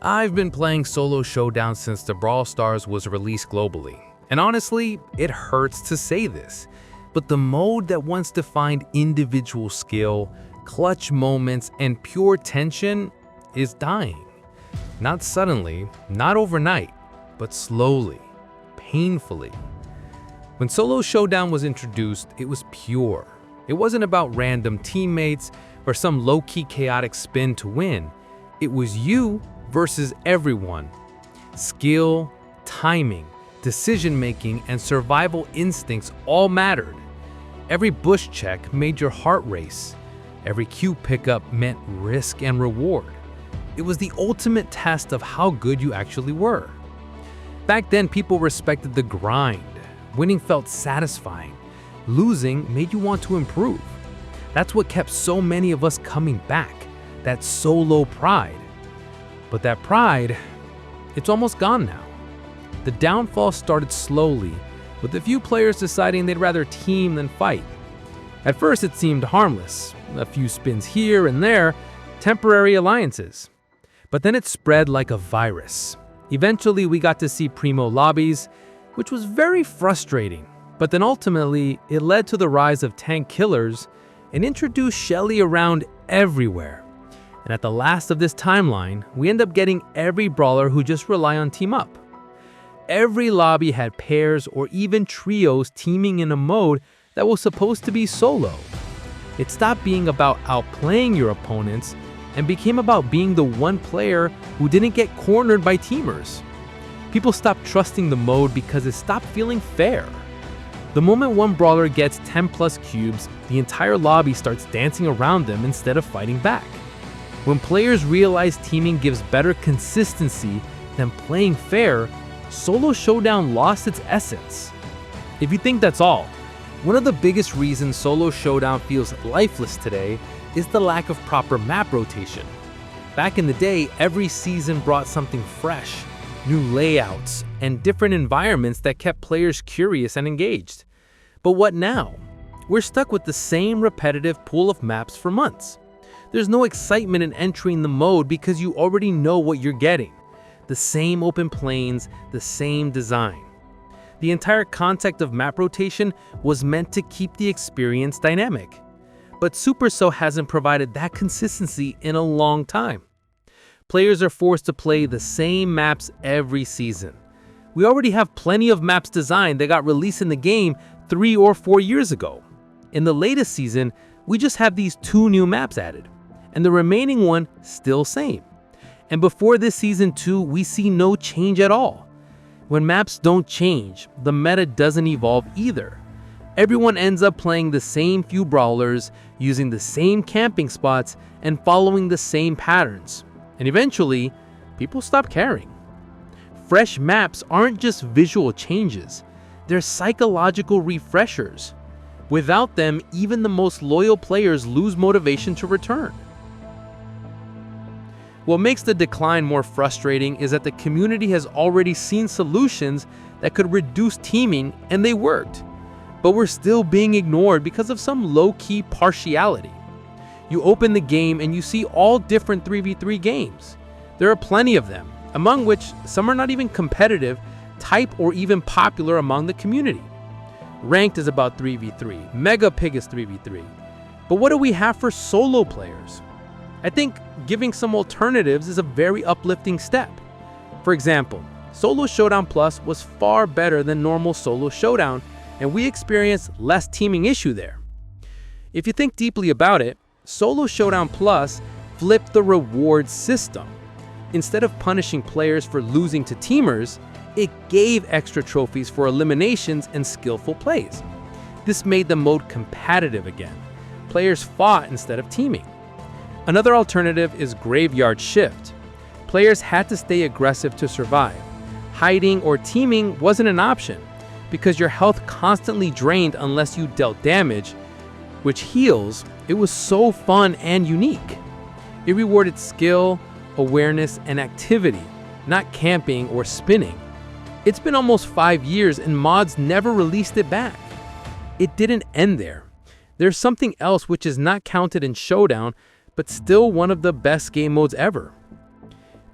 I've been playing Solo Showdown since the Brawl Stars was released globally. And honestly, it hurts to say this, but the mode that once defined individual skill, clutch moments, and pure tension is dying. Not suddenly, not overnight, but slowly, painfully. When Solo Showdown was introduced, it was pure. It wasn't about random teammates or some low-key chaotic spin to win. It was you versus everyone. Skill, timing, decision-making, and survival instincts all mattered. Every bush check made your heart race. Every Q pickup meant risk and reward. It was the ultimate test of how good you actually were. Back then, people respected the grind. Winning felt satisfying. Losing made you want to improve. That's what kept so many of us coming back, that solo pride. But that pride, it's almost gone now. The downfall started slowly, with a few players deciding they'd rather team than fight. At first it seemed harmless, a few spins here and there, temporary alliances. But then it spread like a virus. Eventually we got to see primo lobbies, which was very frustrating. But then ultimately, it led to the rise of tank killers and introduced Shelly around everywhere. And at the last of this timeline, we end up getting every brawler who just rely on team up. Every lobby had pairs or even trios teaming in a mode that was supposed to be solo. It stopped being about outplaying your opponents and became about being the one player who didn't get cornered by teamers. People stopped trusting the mode because it stopped feeling fair. The moment one brawler gets 10 plus cubes, the entire lobby starts dancing around them instead of fighting back. When players realize teaming gives better consistency than playing fair, Solo Showdown lost its essence. If you think that's all, one of the biggest reasons Solo Showdown feels lifeless today is the lack of proper map rotation. Back in the day, every season brought something fresh, new layouts, and different environments that kept players curious and engaged. But what now? We're stuck with the same repetitive pool of maps for months. There's no excitement in entering the mode because you already know what you're getting. The same open plains, the same design. The entire concept of map rotation was meant to keep the experience dynamic. But Supercell hasn't provided that consistency in a long time. Players are forced to play the same maps every season. We already have plenty of maps designed that got released in the game 3 or 4 years ago. In the latest season, we just have these 2 new maps added, and the remaining one still same. And before this season 2, we see no change at all. When maps don't change, the meta doesn't evolve either. Everyone ends up playing the same few brawlers, using the same camping spots, and following the same patterns. And eventually, people stop caring. Fresh maps aren't just visual changes, they're psychological refreshers. Without them, even the most loyal players lose motivation to return. What makes the decline more frustrating is that the community has already seen solutions that could reduce teaming, and they worked. But we're still being ignored because of some low-key partiality. You open the game and you see all different 3v3 games. There are plenty of them, among which some are not even competitive, type, or even popular among the community. Ranked is about 3v3, Mega Pig is 3v3. But what do we have for solo players? I think giving some alternatives is a very uplifting step. For example, Solo Showdown Plus was far better than normal Solo Showdown, and we experienced less teaming issue there. If you think deeply about it, Solo Showdown Plus flipped the reward system. Instead of punishing players for losing to teamers, it gave extra trophies for eliminations and skillful plays. This made the mode competitive again. Players fought instead of teaming. Another alternative is Graveyard Shift. Players had to stay aggressive to survive. Hiding or teaming wasn't an option because your health constantly drained unless you dealt damage, which heals. It was so fun and unique. It rewarded skill, awareness, and activity, not camping or spinning. It's been almost 5 years and mods never released it back. It didn't end there. There's something else which is not counted in Showdown, but still one of the best game modes ever.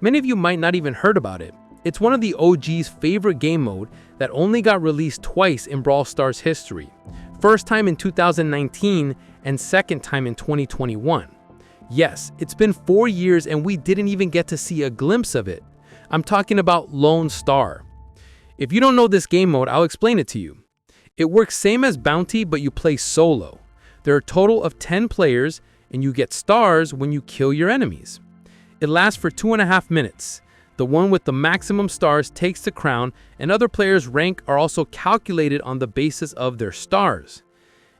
Many of you might not even heard about it. It's one of the OG's favorite game mode that only got released twice in Brawl Stars history. First time in 2019 and second time in 2021. Yes, it's been 4 years and we didn't even get to see a glimpse of it. I'm talking about Lone Star. If you don't know this game mode, I'll explain it to you. It works same as Bounty, but you play solo. There are a total of 10 players and you get stars when you kill your enemies. It lasts for 2.5 minutes. The one with the maximum stars takes the crown, and other players' rank are also calculated on the basis of their stars.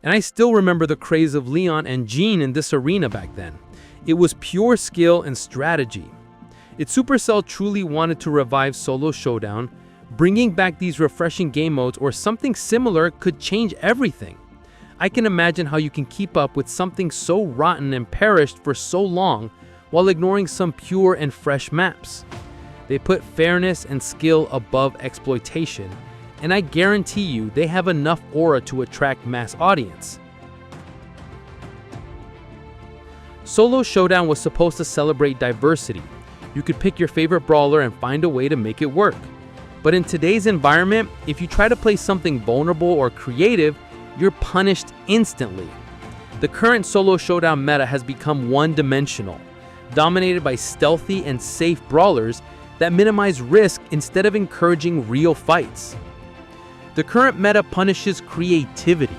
And I still remember the craze of Leon and Jean in this arena back then. It was pure skill and strategy. Supercell truly wanted to revive Solo Showdown. Bringing back these refreshing game modes or something similar could change everything. I can imagine how you can keep up with something so rotten and perished for so long while ignoring some pure and fresh maps. They put fairness and skill above exploitation, and I guarantee you they have enough aura to attract mass audience. Solo Showdown was supposed to celebrate diversity. You could pick your favorite brawler and find a way to make it work. But in today's environment, if you try to play something vulnerable or creative, you're punished instantly. The current Solo Showdown meta has become one-dimensional, dominated by stealthy and safe brawlers that minimize risk instead of encouraging real fights. The current meta punishes creativity.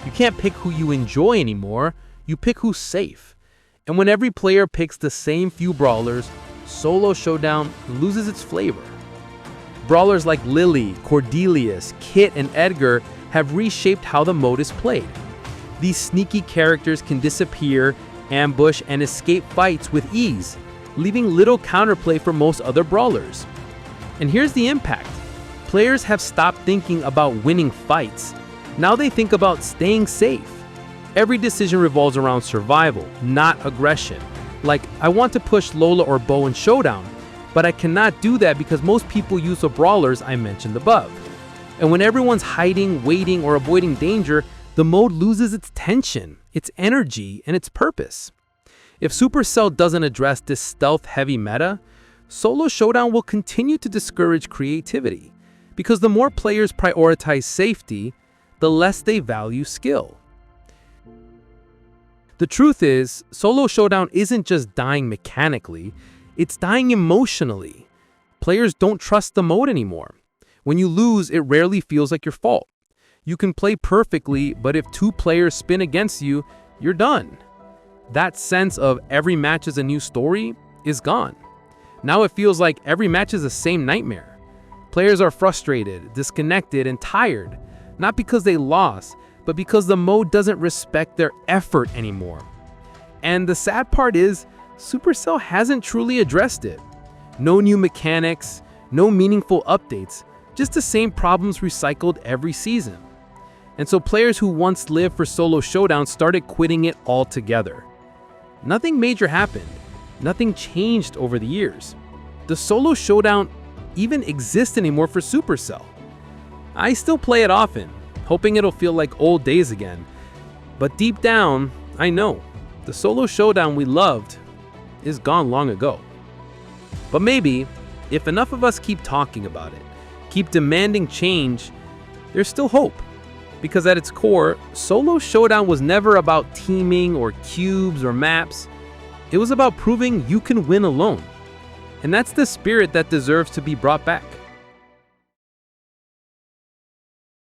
You can't pick who you enjoy anymore, you pick who's safe. And when every player picks the same few brawlers, Solo Showdown loses its flavor. Brawlers like Lily, Cordelius, Kit, and Edgar have reshaped how the mode is played. These sneaky characters can disappear, ambush, and escape fights with ease, leaving little counterplay for most other brawlers. And here's the impact. Players have stopped thinking about winning fights. Now they think about staying safe. Every decision revolves around survival, not aggression. Like, I want to push Lola or Bo in Showdown, but I cannot do that because most people use the brawlers I mentioned above. And when everyone's hiding, waiting, or avoiding danger, the mode loses its tension, its energy, and its purpose. If Supercell doesn't address this stealth-heavy meta, Solo Showdown will continue to discourage creativity, because the more players prioritize safety, the less they value skill. The truth is, Solo Showdown isn't just dying mechanically, it's dying emotionally. Players don't trust the mode anymore. When you lose, it rarely feels like your fault. You can play perfectly, but if 2 players spin against you, you're done. That sense of every match is a new story is gone. Now it feels like every match is the same nightmare. Players are frustrated, disconnected, and tired, not because they lost, but because the mode doesn't respect their effort anymore. And the sad part is, Supercell hasn't truly addressed it. No new mechanics, no meaningful updates, just the same problems recycled every season. And so players who once lived for Solo Showdown started quitting it altogether. Nothing major happened. Nothing changed over the years. The Solo Showdown even exists anymore for Supercell. I still play it often, hoping it'll feel like old days again. But deep down, I know the Solo Showdown we loved is gone long ago. But maybe, if enough of us keep talking about it, keep demanding change, there's still hope. Because at its core, Solo Showdown was never about teaming or cubes or maps. It was about proving you can win alone. And that's the spirit that deserves to be brought back.